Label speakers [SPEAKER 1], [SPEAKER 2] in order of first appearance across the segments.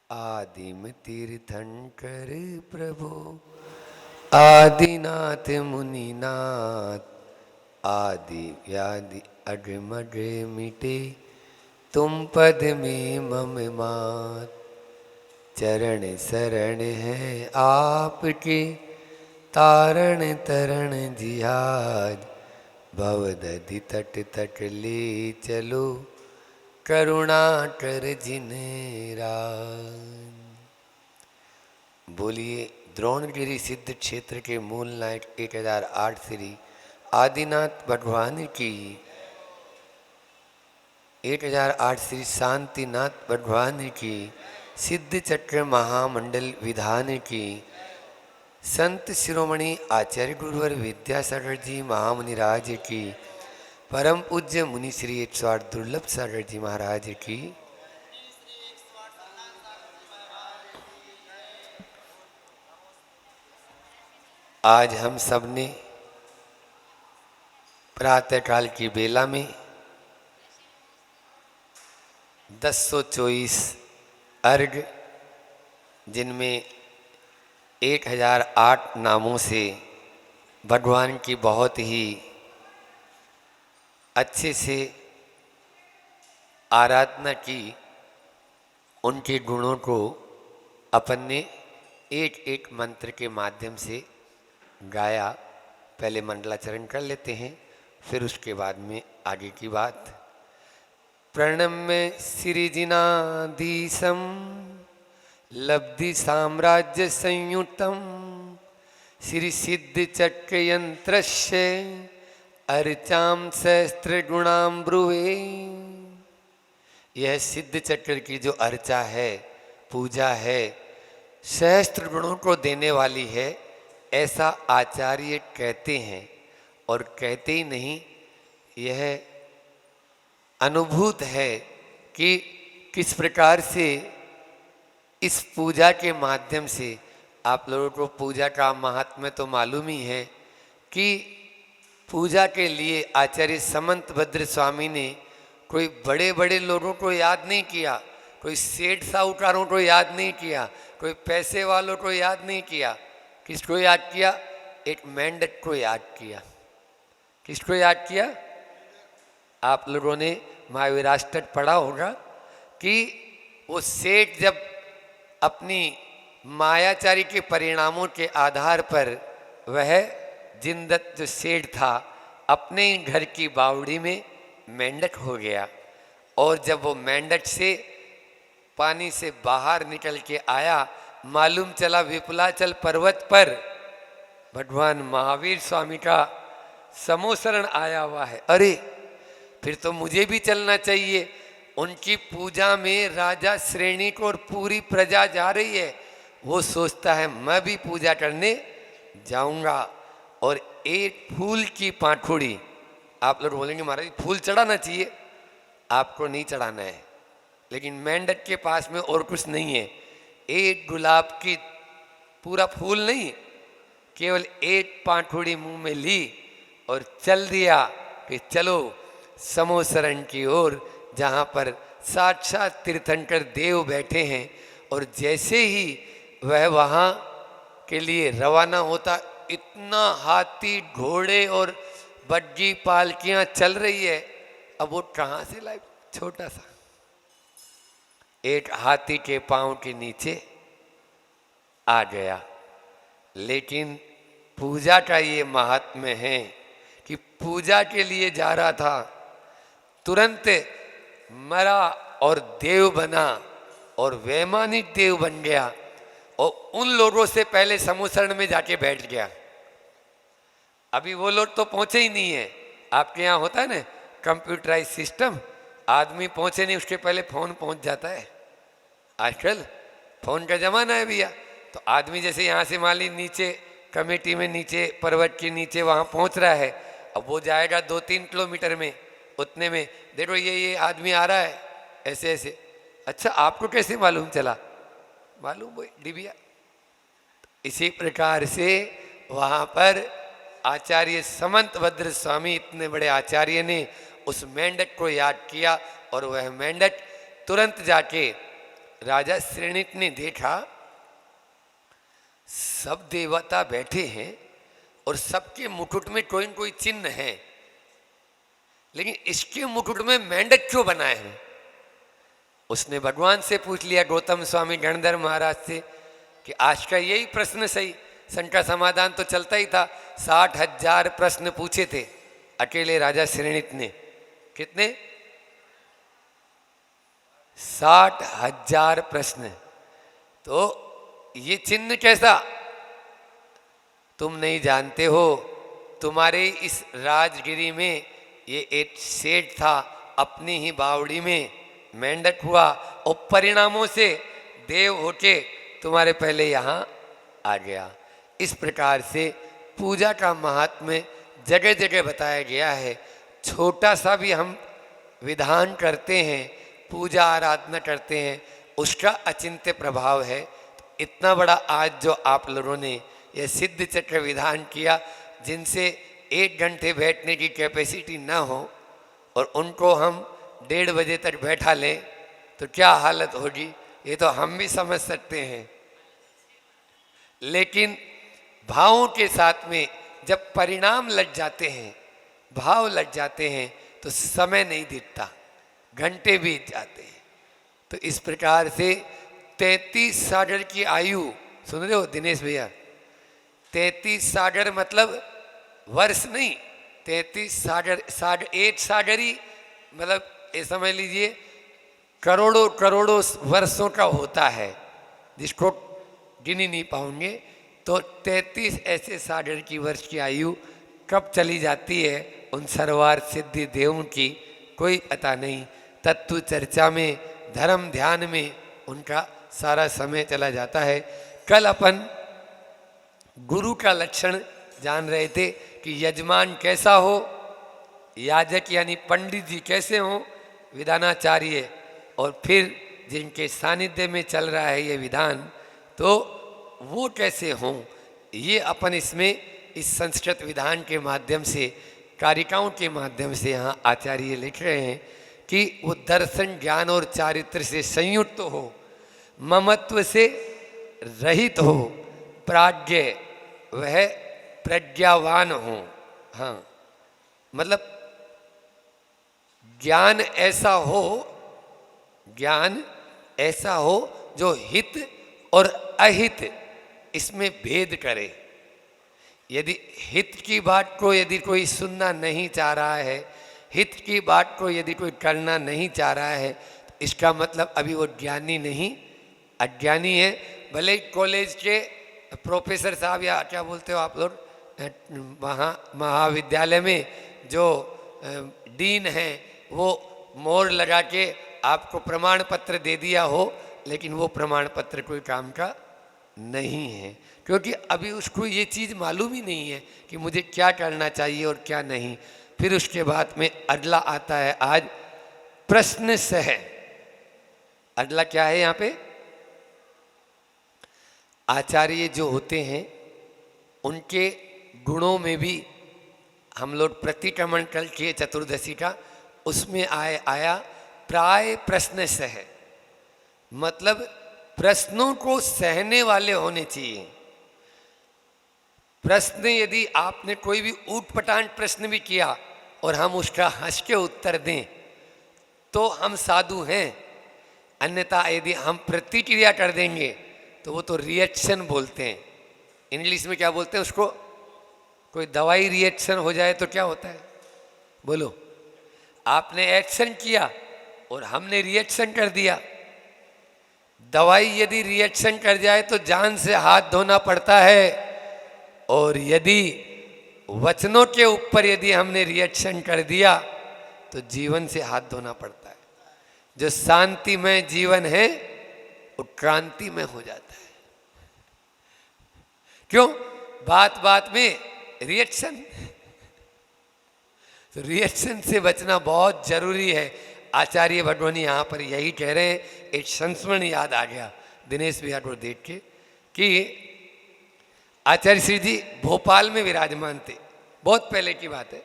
[SPEAKER 1] आदिम तीर्थंकर प्रभु आदिनाथ मुनिनाथ आदि व्याधि अडमड मिटे तुम पद में मम मात। चरण शरण है आपके तारण तरण जिहाज। भवदधि तट तट ले चलो करुणा कर जिन राज। बोलिए द्रोणगिरी सिद्ध क्षेत्र के मूल नायक 1008 श्री आदिनाथ भगवान की। 1008 श्री शांतिनाथ भगवान की। सिद्ध चक्र महामंडल विधान की। संत शिरोमणि आचार्य गुरुवर विद्यासागर जी महामुनिराज की। परम पूज्य मुनि श्री 108 दुर्लभ सागर जी महाराज की। आज हम सब ने प्रातःकाल की बेला में 1024 अर्घ, जिनमें 1008 नामों से भगवान की बहुत ही अच्छे से आराधना की, उनके गुणों को अपन ने एक एक मंत्र के माध्यम से गाया। पहले मंडलाचरण कर लेते हैं, फिर उसके बाद में आगे की बात। प्रणम्य सिरिजिनाधीशम लब्धि साम्राज्य संयुतम श्री सिद्ध चक्र यंत्रस्य अर्चाम सहस्त्र गुणाम ब्रुवे। यह सिद्ध चक्र की जो अर्चा है, पूजा है, सहस्त्र गुणों को देने वाली है, ऐसा आचार्य कहते हैं। और कहते ही नहीं, यह अनुभूत है कि किस प्रकार से इस पूजा के माध्यम से आप लोगों को पूजा का महात्म्य तो मालूम ही है कि पूजा के लिए आचार्य समंत भद्र स्वामी ने कोई बड़े बड़े लोगों को याद नहीं किया, कोई सेठ साहूकारों को याद नहीं किया, कोई पैसे वालों को याद नहीं किया। किसको याद किया? एक मेंढक को याद किया। किसको याद किया? आप लोगों ने महावीराष्टक पढ़ा होगा कि वो सेठ जब अपनी मायाचारी के परिणामों के आधार पर वह जिनदत्त जो सेठ था, अपने ही घर की बावड़ी में मेंढक हो गया। और जब वो मेंढक से पानी से बाहर निकल के आया, मालूम चला विपुलाचल पर्वत पर भगवान महावीर स्वामी का समोसरण आया हुआ है। अरे फिर तो मुझे भी चलना चाहिए। उनकी पूजा में राजा श्रेणी को और पूरी प्रजा जा रही है, वो सोचता है मैं भी पूजा करने जाऊंगा। और एक फूल की पाखुड़ी, आप लोग बोलेंगे महाराज फूल चढ़ाना चाहिए, आपको नहीं चढ़ाना है, लेकिन मेंढक के पास में और कुछ नहीं है। एक गुलाब की पूरा फूल नहीं, केवल एक पाखुड़ी मुंह में ली और चल दिया कि चलो समोसरण की ओर, जहाँ पर साक्षात तीर्थंकर देव बैठे हैं। और जैसे ही वह वहाँ के लिए रवाना होता, इतना हाथी घोड़े और बग्गी पालकियाँ चल रही है। अब वो कहाँ से लाए? छोटा सा एक हाथी के पांव के नीचे आ गया। लेकिन पूजा का ये महात्म्य है कि पूजा के लिए जा रहा था, तुरंत मरा और देव बना और वैमानिक देव बन गया। और उन लोगों से पहले समोसरण में जाके बैठ गया। अभी वो लोग तो पहुंचे ही नहीं है। आपके यहाँ होता है ना कंप्यूटराइज सिस्टम, आदमी पहुंचे नहीं उसके पहले फोन पहुंच जाता है। आजकल फोन का जमाना है भैया। तो आदमी जैसे यहाँ से मान ली नीचे कमेटी में, नीचे पर्वत के नीचे वहाँ पहुँच रहा है। अब वो जाएगा 2-3 किलोमीटर में, उतने में देखो ये आदमी आ रहा है ऐसे ऐसे। अच्छा आपको कैसे मालूम चला? मालूम वो डिबिया। इसी प्रकार से वहाँ पर आचार्य समंत भद्र स्वामी, इतने बड़े आचार्य ने उस मेंढक को याद किया और वह मेंढक तुरंत जाके राजा श्रेणिक ने देखा सब देवता बैठे हैं और सबके मुकुट में कोई न कोई चिन्ह है, लेकिन इसके मुकुट में मेंढक क्यों बनाए हैं। उसने भगवान से पूछ लिया, गौतम स्वामी गणधर महाराज से, कि आज का यही प्रश्न सही। शंका समाधान तो चलता ही था। 60,000 प्रश्न पूछे थे अकेले राजा श्रेणिक ने। कितने? 60,000 प्रश्न। तो ये चिन्ह कैसा? तुम नहीं जानते हो। तुम्हारे इस राजगिरी में ये एक सेठ था, अपनी ही बावड़ी में मेंढक हुआ और परिणामों से देव होके तुम्हारे पहले यहाँ आ गया। इस प्रकार से पूजा का महात्म्य जगह जगह बताया गया है। छोटा सा भी हम विधान करते हैं, पूजा आराधना करते हैं, उसका अचिंत्य प्रभाव है। इतना बड़ा आज जो आप लोगों ने यह सिद्ध चक्र विधान किया, जिनसे 1 घंटे बैठने की कैपेसिटी ना हो और उनको हम 1:30 बजे तक बैठा लें तो क्या हालत होगी, ये तो हम भी समझ सकते हैं। लेकिन भावों के साथ में जब परिणाम लग जाते हैं, भाव लग जाते हैं, तो समय नहीं दिखता, घंटे बीत जाते हैं। तो इस प्रकार से 33 सागर की आयु, सुन रहे हो दिनेश भैया? 33 सागर मतलब वर्ष नहीं, 33 सागर, एक सागरी मतलब ये समझ लीजिए करोड़ों करोड़ों वर्षों का होता है, जिसको गिन ही नहीं पाओगे। तो 33 ऐसे सागर की वर्ष की आयु कब चली जाती है उन सर्वार्थ सिद्धि देवों की, कोई पता नहीं। तत्व चर्चा में, धर्म ध्यान में उनका सारा समय चला जाता है। कल अपन गुरु का लक्षण जान रहे थे कि यजमान कैसा हो, याजक यानी पंडित जी कैसे हो, विधानाचार्य, और फिर जिनके सानिध्य में चल रहा है ये विधान, तो वो कैसे हों, ये अपन इसमें इस संस्कृत विधान के माध्यम से, कारिकाओं के माध्यम से यहाँ आचार्य लिख रहे हैं कि वो दर्शन, ज्ञान और चारित्र से संयुक्त हो, ममत्व से रहित हो, प्राज्ञ वह प्रज्ञावान हो। हाँ, मतलब ज्ञान ऐसा हो, ज्ञान ऐसा हो जो हित और अहित इसमें भेद करे। यदि हित की बात को यदि कोई सुनना नहीं चाह रहा है, हित की बात को यदि कोई करना नहीं चाह रहा है, तो इसका मतलब अभी वो ज्ञानी नहीं, अज्ञानी है। भले ही कॉलेज के प्रोफेसर साहब या क्या बोलते हो आप लोग, महाविद्यालय में जो डीन है वो मोहर लगा के आपको प्रमाण पत्र दे दिया हो, लेकिन वो प्रमाण पत्र कोई काम का नहीं है, क्योंकि अभी उसको ये चीज़ मालूम ही नहीं है कि मुझे क्या करना चाहिए और क्या नहीं। फिर उसके बाद में अगला आता है आज प्रश्न सह। अगला क्या है यहाँ पे? आचार्य जो होते हैं उनके गुणों में भी हम लोग प्रतिक्रमण कल किए चतुर्दशी का, उसमें आया प्राय प्रश्न सह, मतलब प्रश्नों को सहने वाले होने चाहिए। प्रश्न यदि आपने कोई भी ऊटपटांग प्रश्न भी किया और हम उसका हंस के उत्तर दें तो हम साधु हैं, अन्यथा यदि हम प्रतिक्रिया कर देंगे तो वो तो रिएक्शन बोलते हैं। इंग्लिश में क्या बोलते हैं उसको? कोई दवाई रिएक्शन हो जाए तो क्या होता है, बोलो? आपने एक्शन किया और हमने रिएक्शन कर दिया। दवाई यदि रिएक्शन कर जाए तो जान से हाथ धोना पड़ता है, और यदि वचनों के ऊपर यदि हमने रिएक्शन कर दिया तो जीवन से हाथ धोना पड़ता है। जो शांति में जीवन है वो क्रांति में हो जाता है। क्यों? बात बात में रिएक्शन। तो रिएक्शन से बचना बहुत जरूरी है। आचार्य भगवानी यहाँ पर यही कह रहे हैं। एक संस्मरण याद आ गया दिनेश भैया को देख के कि आचार्य श्री जी भोपाल में विराजमान थे, बहुत पहले की बात है।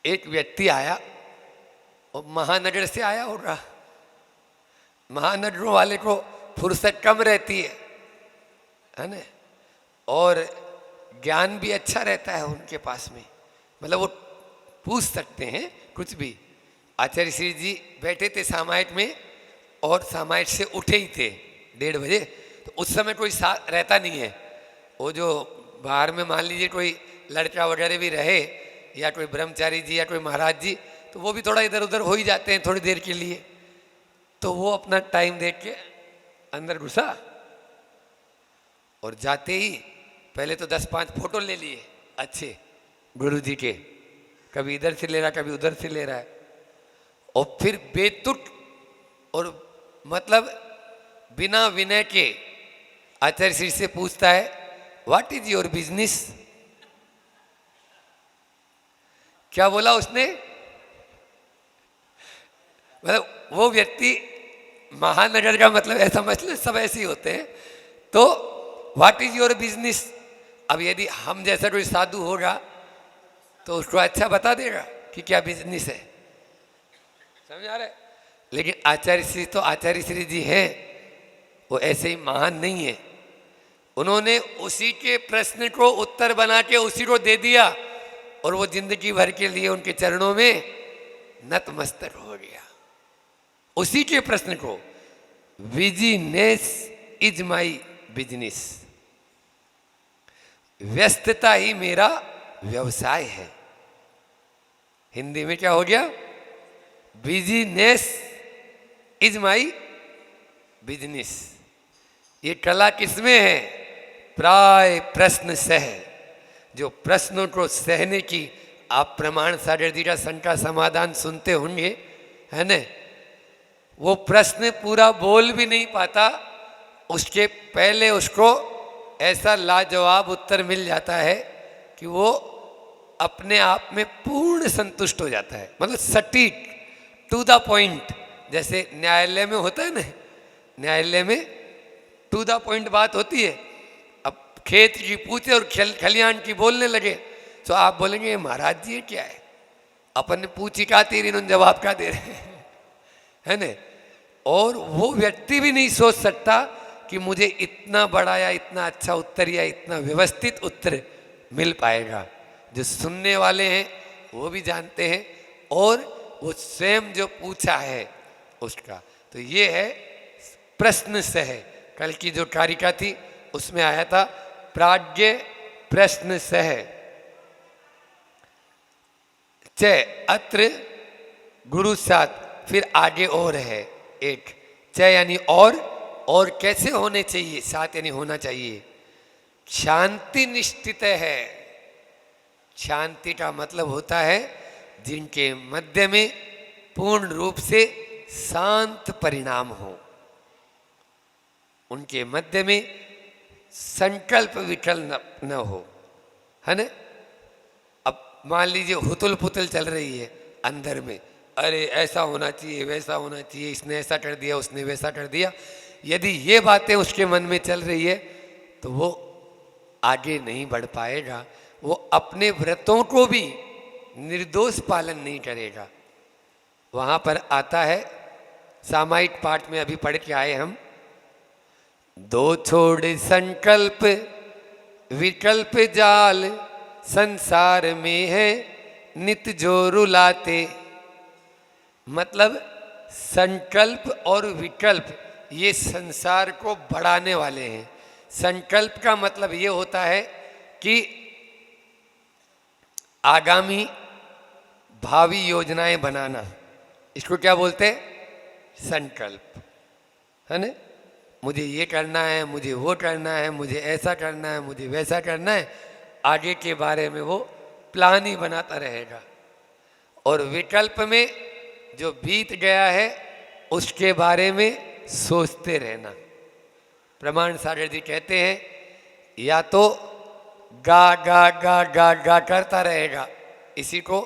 [SPEAKER 1] एक व्यक्ति आया और महानगर से आया होगा, महानगरों वाले को फुर्सत कम रहती है ना, और ज्ञान भी अच्छा रहता है उनके पास में, मतलब वो पूछ सकते हैं कुछ भी। आचार्य श्री जी बैठे थे सामायिक में और सामायिक से उठे ही थे 1:30 बजे, तो उस समय कोई साथ रहता नहीं है। वो जो बाहर में मान लीजिए कोई लड़का वगैरह भी रहे या कोई ब्रह्मचारी जी या कोई महाराज जी, तो वो भी थोड़ा इधर उधर हो ही जाते हैं थोड़ी देर के लिए। तो वो अपना टाइम देख के अंदर घुसा और जाते ही पहले तो 10-5 फोटो ले लिए अच्छे गुरु जी के, कभी इधर से ले रहा कभी उधर से ले रहा है, और फिर बेतुक और मतलब बिना विनय के आचार्य श्री से पूछता है, व्हाट इज योर बिजनेस। क्या बोला उसने? मतलब वो व्यक्ति महानगर का मतलब ऐसा मतलब सब ऐसे ही होते हैं। तो व्हाट इज योर बिजनेस, अब यदि हम जैसा कोई साधु होगा तो उसको अच्छा बता देगा कि क्या बिजनेस है, समझ आ रहा है। लेकिन आचार्य श्री जी हैं, वो ऐसे ही महान नहीं है। उन्होंने उसी के प्रश्न को उत्तर बना के उसी को दे दिया और वो जिंदगी भर के लिए उनके चरणों में नतमस्तक हो गया। उसी के प्रश्न को, बिजनेस इज माई बिजनेस, व्यस्तता ही मेरा व्यवसाय है। हिंदी में क्या हो गया? Business is my business. ये कला किसमें है? प्राय प्रश्न सह, जो प्रश्नों को सहने की आप प्रमाण सागर जी का शंका समाधान सुनते होंगे, है न। वो प्रश्न पूरा बोल भी नहीं पाता, उसके पहले उसको ऐसा लाजवाब उत्तर मिल जाता है कि वो अपने आप में पूर्ण संतुष्ट हो जाता है, मतलब सटीक, टू द पॉइंट। जैसे न्यायालय में होता है ना, न्यायालय में टू द पॉइंट बात होती है। अब खेत की पूछे और खलियान की बोलने लगे तो आप बोलेंगे महाराज जी ये क्या है, अपन ने पूछी का तेरी इन्होंने जवाब का दे रहे हैं, है न। और वो व्यक्ति भी नहीं सोच सकता कि मुझे इतना बड़ा या इतना अच्छा उत्तर या इतना व्यवस्थित उत्तर मिल पाएगा। जो सुनने वाले हैं वो भी जानते हैं और वो स्वयं जो पूछा है उसका। तो ये है प्रश्न सह। कल की जो कारिका थी उसमें आया था प्राज्ञ प्रश्न सह च अत्र गुरु साथ। फिर आगे और है एक, च यानी और कैसे होने चाहिए, साथ यानी होना चाहिए। शांति निश्चित है। शांति का मतलब होता है जिनके मध्य में पूर्ण रूप से शांत परिणाम हो, उनके मध्य में संकल्प विकल न हो, है ना। अब मान लीजिए हुतुल पुतल चल रही है अंदर में, अरे ऐसा होना चाहिए वैसा होना चाहिए, इसने ऐसा कर दिया उसने वैसा कर दिया। यदि ये बातें उसके मन में चल रही है तो वो आगे नहीं बढ़ पाएगा, वो अपने व्रतों को भी निर्दोष पालन नहीं करेगा। वहाँ पर आता है सामायिक पाठ में अभी पढ़ के आए हम, दो छोड़ संकल्प विकल्प जाल संसार में है नित जो रुलाते। मतलब संकल्प और विकल्प ये संसार को बढ़ाने वाले हैं। संकल्प का मतलब ये होता है कि आगामी भावी योजनाएं बनाना, इसको क्या बोलते हैं? संकल्प, है ना। मुझे ये करना है, मुझे वो करना है, मुझे ऐसा करना है, मुझे वैसा करना है, आगे के बारे में वो प्लान ही बनाता रहेगा। और विकल्प में जो बीत गया है उसके बारे में सोचते रहना। प्रमाण सागर जी कहते हैं या तो गा गा गा गा गा करता रहेगा, इसी को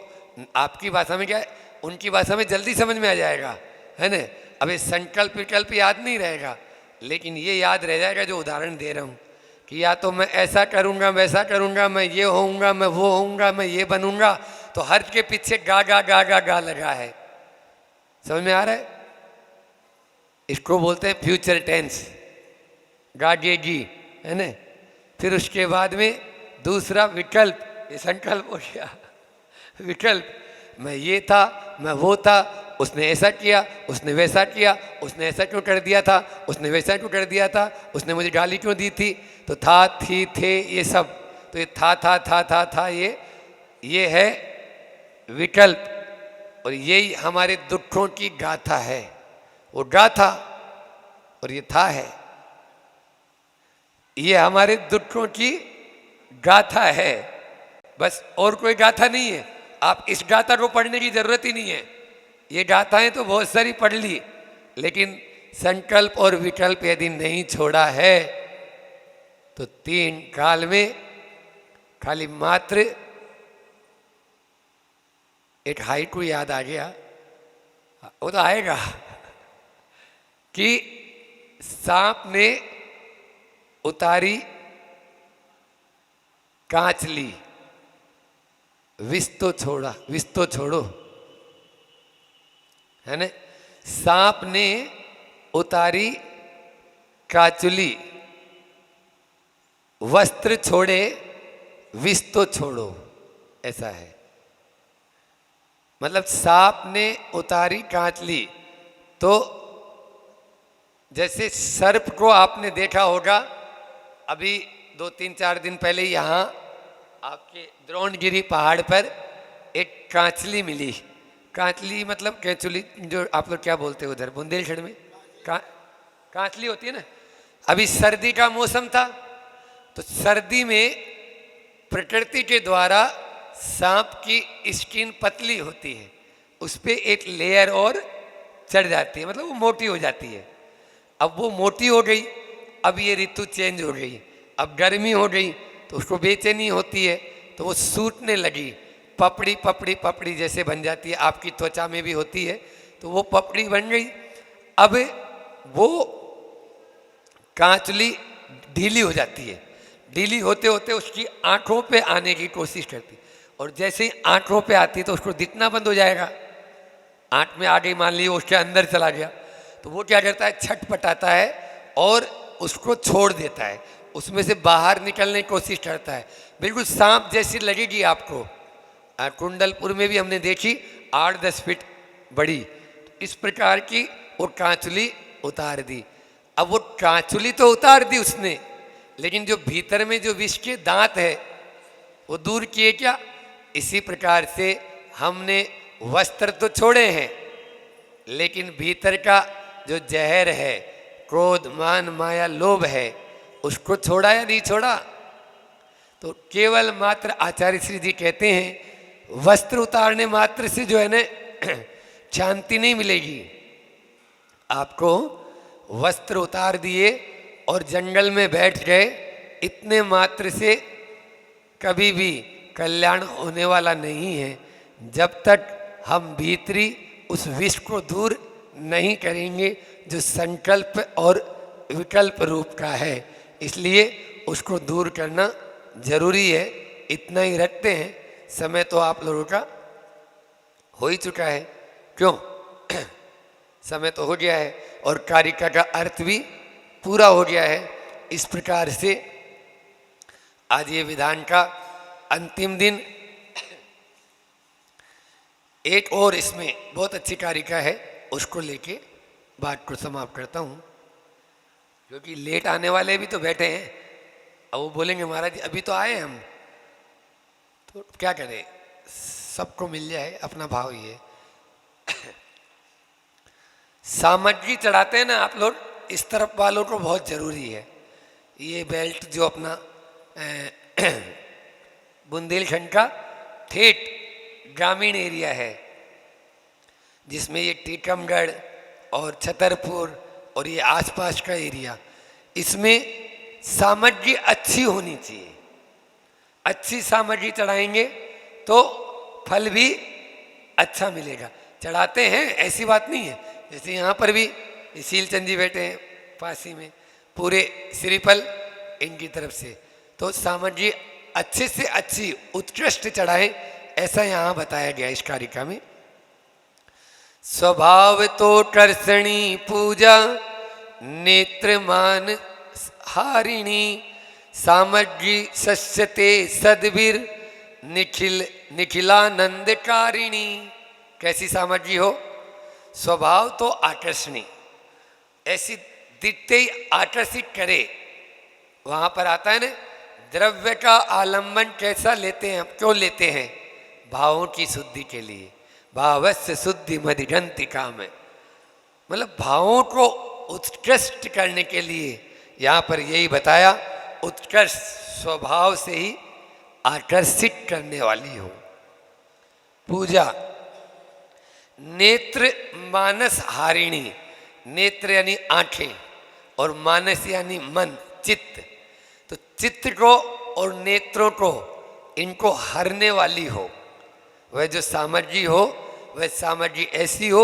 [SPEAKER 1] आपकी भाषा में क्या है, उनकी भाषा में जल्दी समझ में आ जाएगा, है ना। अब ये संकल्प विकल्प याद नहीं रहेगा, लेकिन ये याद रह जाएगा जो उदाहरण दे रहा हूँ कि या तो मैं ऐसा करूँगा वैसा करूँगा, मैं ये होऊंगा मैं वो होऊंगा मैं ये बनूंगा। तो हर के पीछे गा गा गा गा गा लगा है, समझ में आ रहा है। इसको बोलते हैं फ्यूचर टेंस, गाड़ेगी, है ना। फिर उसके बाद में दूसरा विकल्प, ये संकल्प हो गया। विकल्प, मैं ये था, मैं वो था, उसने ऐसा किया, उसने वैसा किया, उसने ऐसा क्यों कर दिया था, उसने वैसा क्यों कर दिया था, उसने मुझे गाली क्यों दी थी। तो था, थी, थे, ये सब, तो ये था, ये है विकल्प। और यही हमारे दुखों की गाथा है। वो गाथा और ये था है, ये हमारे दुखों की गाथा है, बस और कोई गाथा नहीं है। आप इस गाथा को पढ़ने की जरूरत ही नहीं है। ये गाथाएं तो बहुत सारी पढ़ ली, लेकिन संकल्प और विकल्प यदि नहीं छोड़ा है तो 3 काल में खाली मात्र एक हाइकू याद आ गया, वो तो आएगा, कि सांप ने उतारी कांच ली, विष तो छोड़ो, है ना। सांप ने उतारी काचुली, वस्त्र छोड़े, विष तो छोड़ो, ऐसा है। मतलब सांप ने उतारी कांचली, तो जैसे सर्प को आपने देखा होगा, अभी 2-3-4 दिन पहले यहाँ आपके द्रोणगिरी पहाड़ पर एक कांचली मिली। कांचली मतलब कैचुली, जो आप लोग क्या बोलते हो उधर बुंदेलखंड में, कांचली होती है ना। अभी सर्दी का मौसम था, तो सर्दी में प्रकृति के द्वारा सांप की स्किन पतली होती है, उस पर एक लेयर और चढ़ जाती है, मतलब वो मोटी हो जाती है। अब वो मोटी हो गई, अब ये ऋतु चेंज हो गई, अब गर्मी हो गई, तो उसको बेचैनी होती है, तो वो सूटने लगी, पपड़ी पपड़ी पपड़ी जैसे बन जाती है, आपकी त्वचा में भी होती है, तो वो पपड़ी बन गई। अब वो कांचली ढीली हो जाती है, ढीली होते होते उसकी आंखों पे आने की कोशिश करती, और जैसे ही आंखों पे आती तो उसको दिखना बंद हो जाएगा। आंख में आ गई, मान लीजिए उसके अंदर चला गया, तो वो क्या करता है, छटपटाता है और उसको छोड़ देता है, उसमें से बाहर निकलने की कोशिश करता है। बिल्कुल सांप जैसी लगेगी आपको। कुंडलपुर में भी हमने देखी 8-10 फीट बड़ी, इस प्रकार की वो कांचुली उतार दी। अब वो कांचुली तो उतार दी उसने, लेकिन जो भीतर में जो विष के दांत है वो दूर किए क्या। इसी प्रकार से हमने वस्त्र तो छोड़े हैं, लेकिन भीतर का जो जहर है, क्रोध मान माया लोभ है, उसको छोड़ा या नहीं छोड़ा। तो केवल मात्र आचार्य श्री जी कहते हैं, वस्त्र उतारने मात्र से जो है ना शांति नहीं मिलेगी। आपको वस्त्र उतार दिए और जंगल में बैठ गए, इतने मात्र से कभी भी कल्याण होने वाला नहीं है, जब तक हम भीतरी उस विष को दूर नहीं करेंगे जो संकल्प और विकल्प रूप का है। इसलिए उसको दूर करना जरूरी है। इतना ही रखते हैं, समय तो आप लोगों का हो ही चुका है, क्यों समय तो हो गया है और कारिका का अर्थ भी पूरा हो गया है। इस प्रकार से आज ये विधान का अंतिम दिन। एक और इसमें बहुत अच्छी कारिका है, उसको लेके बात को समाप्त करता हूँ, क्योंकि लेट आने वाले भी तो बैठे हैं। अब वो बोलेंगे महाराज जी अभी तो आए हम, तो क्या करें, सबको मिल जाए, अपना भाव ये सामग्री चढ़ाते हैं ना आप लोग, इस तरफ वालों को बहुत ज़रूरी है। ये बेल्ट जो अपना बुंदेलखंड का ठेठ ग्रामीण एरिया है, जिसमें ये टीकमगढ़ और छतरपुर और ये आसपास का एरिया, इसमें सामग्री अच्छी होनी चाहिए। अच्छी सामग्री चढ़ाएंगे तो फल भी अच्छा मिलेगा। चढ़ाते हैं, ऐसी बात नहीं है। जैसे यहाँ पर भी शीलचंद जी बैठे हैं पासी में, पूरे श्रीफल इनकी तरफ से, तो सामग्री अच्छे से अच्छी उत्कृष्ट चढ़ाएं, ऐसा यहाँ बताया गया इस कारिका में। स्वभाव तो कर्षणी पूजा, नेत्रमान हारिणी, सामग्री सस्यते सदबीर, निखिलानंदकारिणी। कैसी सामग्री हो? स्वभाव तो आकर्षणी, ऐसी दिखते ही आकर्षित करे। वहां पर आता है ना, द्रव्य का आलंबन कैसा लेते हैं हम, क्यों लेते हैं? भावों की शुद्धि के लिए। भावस्य शुद्धि मधिगंति काम है, मतलब भावों को उत्कृष्ट करने के लिए यहाँ पर यही बताया, उत्कृष्ट स्वभाव से ही आकर्षित करने वाली हो। पूजा नेत्र मानस हारिणी, नेत्र यानी आंखें और मानस यानी मन, चित्त। तो चित्त को और नेत्रों को, इनको हरने वाली हो। वह जो सामग्री हो, वह सामग्री ऐसी हो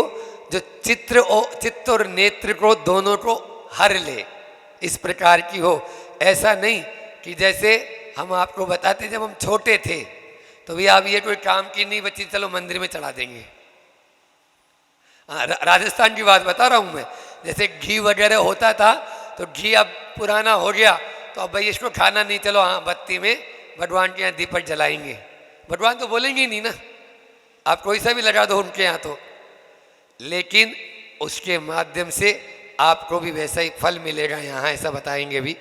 [SPEAKER 1] जो चित्त और नेत्र को दोनों को हर ले, इस प्रकार की हो। ऐसा नहीं कि जैसे हम आपको बताते, जब हम छोटे थे तो भी आप ये कोई काम की नहीं बच्ची, चलो मंदिर में चढ़ा देंगे। राजस्थान की बात बता रहा हूँ मैं। जैसे घी वगैरह होता था, तो घी अब पुराना हो गया, तो अब भाई इसको खाना नहीं, चलो हाँ बत्ती में भगवान के यहाँ दीपक जलाएंगे। भगवान तो बोलेंगे ही नहीं ना, आप कोई सा भी लगा दो उनके यहाँ तो। लेकिन उसके माध्यम से आपको भी वैसा ही फल मिलेगा यहाँ, ऐसा बताएंगे भी।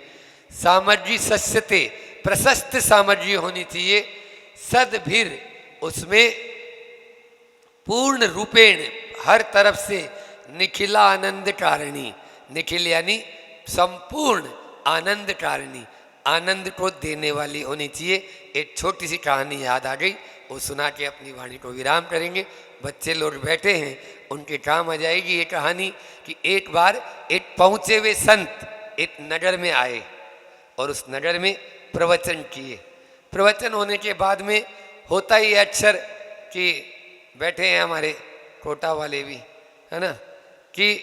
[SPEAKER 1] सामग्री सस्यते, प्रशस्त सामग्री होनी चाहिए। सदभिर, उसमें पूर्ण रूपेण, हर तरफ से, निखिला आनंद कारिणी, निखिल यानी संपूर्ण, आनंद कारिणी, आनंद को देने वाली होनी चाहिए। एक छोटी सी कहानी याद आ गई, वो सुना के अपनी वाणी को विराम करेंगे। बच्चे लोग बैठे हैं, उनके काम आ जाएगी ये कहानी कि एक बार एक पहुँचे हुए संत एक नगर में आए और उस नगर में प्रवचन किए। प्रवचन होने के बाद में होता ही अक्सर कि बैठे हैं हमारे कोटा वाले भी, है ना, कि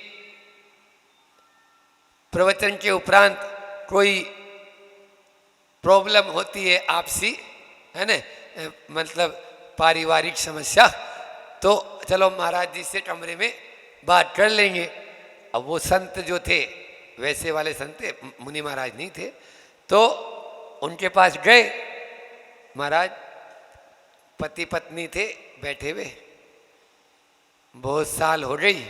[SPEAKER 1] प्रवचन के उपरांत कोई प्रॉब्लम होती है आपसी, है ना, मतलब पारिवारिक समस्या, तो चलो महाराज जी से कमरे में बात कर लेंगे। अब वो संत जो थे, वैसे वाले संत थे, मुनि महाराज नहीं थे, तो उनके पास गए। महाराज पति पत्नी थे बैठे हुए, बहुत साल हो गई,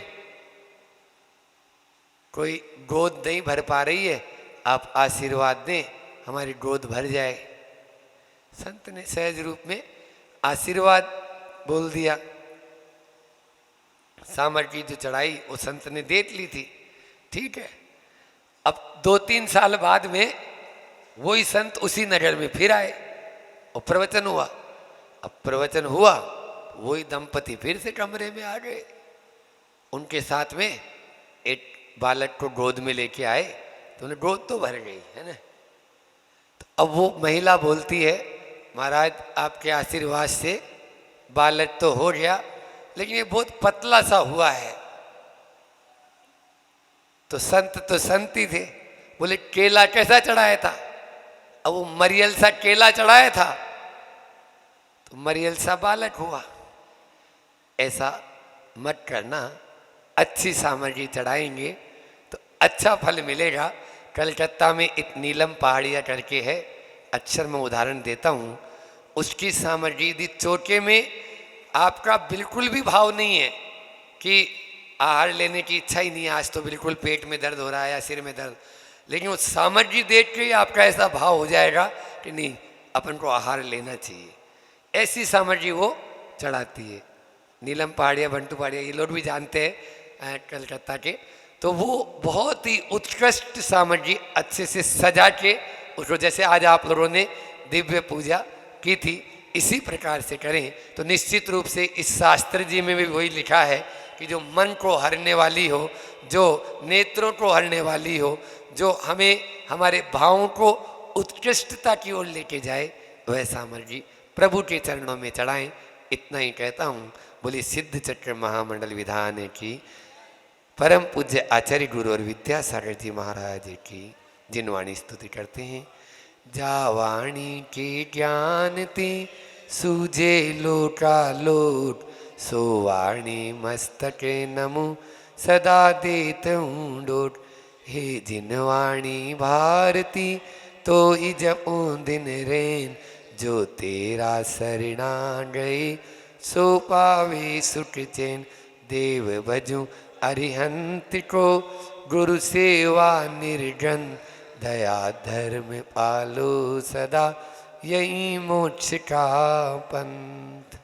[SPEAKER 1] कोई गोद नहीं भर पा रही है, आप आशीर्वाद दें, हमारी गोद भर जाए। संत ने सहज रूप में आशीर्वाद बोल दिया। सामग्री जो चढ़ाई वो संत ने देख ली थी, ठीक है। अब 2-3 साल बाद में वही संत उसी नगर में फिर आए और प्रवचन हुआ। अब प्रवचन हुआ, वही दंपति फिर से कमरे में आ गए, उनके साथ में एक बालक को गोद में लेके आए, तो उन्हें गोद तो भर गई, है ना। तो अब वो महिला बोलती है, महाराज आपके आशीर्वाद से बालक तो हो गया, लेकिन ये बहुत पतला सा हुआ है। तो संत ही थे, बोले केला कैसा चढ़ाया था? अब वो मरियल सा केला चढ़ाया था, तो मरियल सा बालक हुआ। ऐसा मत करना, अच्छी सामग्री चढ़ाएंगे तो अच्छा फल मिलेगा। कलकत्ता में एक नीलम पहाड़िया करके है, अक्सर मैं उदाहरण देता हूँ, उसकी सामग्री यदि चोटे में आपका बिल्कुल भी भाव नहीं है कि आहार लेने की इच्छा ही नहीं है, आज तो बिल्कुल पेट में दर्द हो रहा है या सिर में दर्द, लेकिन उस सामग्री देख के ही आपका ऐसा भाव हो जाएगा कि नहीं अपन को आहार लेना चाहिए, ऐसी सामग्री वो चढ़ाती है। नीलम पहाड़िया, बंटू पहाड़िया, ये लोग भी जानते हैं कलकत्ता के। तो वो बहुत ही उत्कृष्ट सामग्री अच्छे से सजा के उसको, जैसे आज आप लोगों ने दिव्य पूजा की थी, इसी प्रकार से करें तो निश्चित रूप से इस शास्त्र जी में भी वही लिखा है कि जो मन को हरने वाली हो, जो नेत्रों को हरने वाली हो, जो हमें हमारे भावों को उत्कृष्टता की ओर लेके जाए, वह सामग्री प्रभु के चरणों में चढ़ाएं। इतना ही कहता हूँ। बोली सिद्ध चक्र महामंडल विधान की, परम पूज्य आचार्य गुरु और विद्यासागर जी महाराज की जिन वाणी स्तुति करते हैं। जा वाणी के ज्ञान ते सूझे लोका लोट, सो वाणी मस्तके नमु सदा देत हूँ डोट। हे जिन वाणी भारती तो ही जपूं दिन रैन, जो तेरा सरना गए सो पावे सुख चैन। देव भजूं अरिहंत को गुरु सेवा निर्जन, दया धर्म पालो सदा यही मोक्ष का पंथ।